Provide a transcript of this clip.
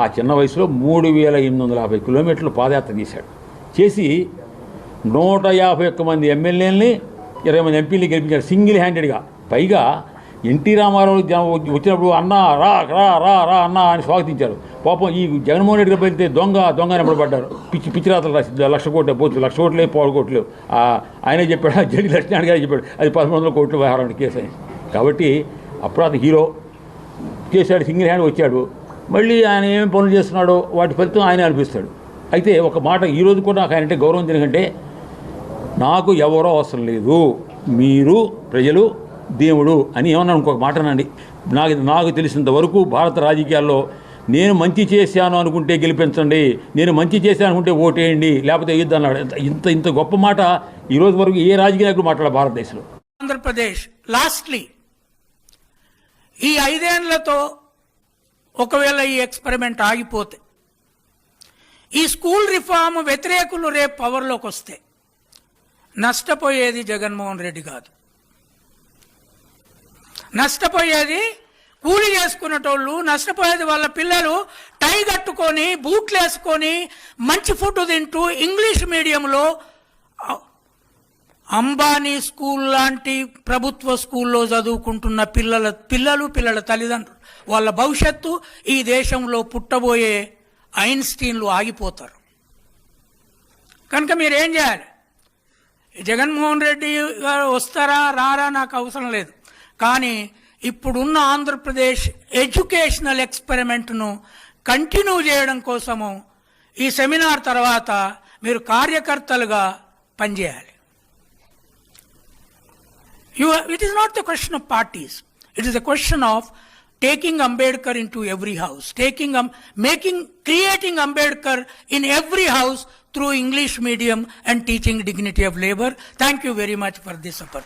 ఆ చిన్న వయసులో 3850 కిలోమీటర్లు పాదయాత్ర చేసి 151 మంది ఎమ్మెల్యేలని 20 మంది ఎంపీలు గెలిపించాడు సింగిల్ హ్యాండెడ్గా. పైగా ఎన్టీ రామారావు వచ్చినప్పుడు అన్నా రా రా రా రా అన్నా అని స్వాగతించారు. పాపం ఈ జగన్మోహన్ రెడ్డి గారు వెళ్తే దొంగ అని పడ్డారు. పిచ్చి రాతలు రాసి 1,00,000 కోట్లే పోతుంది, 1,00,000 కోట్లే 1,00,000 కోట్లు. ఆయనే చెప్పాడు, జడ్జి లక్ష్మణ్ గారు చెప్పాడు అది 1,100 కోట్ల వ్యవహారానికి కేసు అని. కాబట్టి అప్పుడు అతను హీరో చేశాడు, సింగిల్ హ్యాండ్ వచ్చాడు. మళ్ళీ ఆయన ఏమేమి పనులు చేస్తున్నాడో వాటి ఫలితం ఆయన అనిపిస్తాడు. అయితే ఒక మాట ఈరోజు కూడా నాకు ఆయనంటే గౌరవం ఎందుకంటే నాకు ఎవరో అవసరం లేదు, మీరు ప్రజలు దేవుడు అని ఏమన్నా ఇంకొక మాట అనండి. నాకు తెలిసినంత వరకు భారత రాజకీయాల్లో నేను మంచి చేశాను అనుకుంటే గెలిపించండి, నేను మంచి చేశాను అనుకుంటే ఓటేయండి, లేకపోతే యుద్ధం అన్నాడు. ఇంత గొప్ప మాట ఈరోజు వరకు ఏ రాజకీయ నాయకుడు మాట్లాడారు భారతదేశంలో. ఆంధ్రప్రదేశ్ లాస్ట్లీ ఈ 5 ఏళ్లతో ఒకవేళ ఈ ఎక్స్పెరిమెంట్ ఆగిపోతే, ఈ స్కూల్ రిఫార్మ్ వ్యతిరేకులు రేపు పవర్లోకి వస్తే నష్టపోయేది జగన్మోహన్ రెడ్డి కాదు, నష్టపోయేది కూలి చేసుకునేటోళ్ళు, నష్టపోయేది వాళ్ళ పిల్లలు టై కట్టుకొని బూట్లు వేసుకొని మంచి ఫుడ్ తింటూ ఇంగ్లీష్ మీడియంలో అంబానీ స్కూల్ లాంటి ప్రభుత్వ స్కూల్లో చదువుకుంటున్న పిల్లల తల్లిదండ్రులు, వాళ్ళ భవిష్యత్తు, ఈ దేశంలో పుట్టబోయే ఐన్స్టీన్లు ఆగిపోతారు. కనుక మీరేం చేయాలి? జగన్మోహన్ రెడ్డి గారు వస్తారా రారా నాకు అవసరం లేదు, కానీ ఇప్పుడున్న ఆంధ్రప్రదేశ్ ఎడ్యుకేషనల్ ఎక్స్పెరిమెంట్ను కంటిన్యూ చేయడం కోసము ఈ సెమినార్ తర్వాత మీరు కార్యకర్తలుగా పనిచేయాలి. It is not the question of parties. It is a question of taking Ambedkar into every house, creating Ambedkar in every house through English medium and teaching dignity of labor. Thank you very much for this opportunity.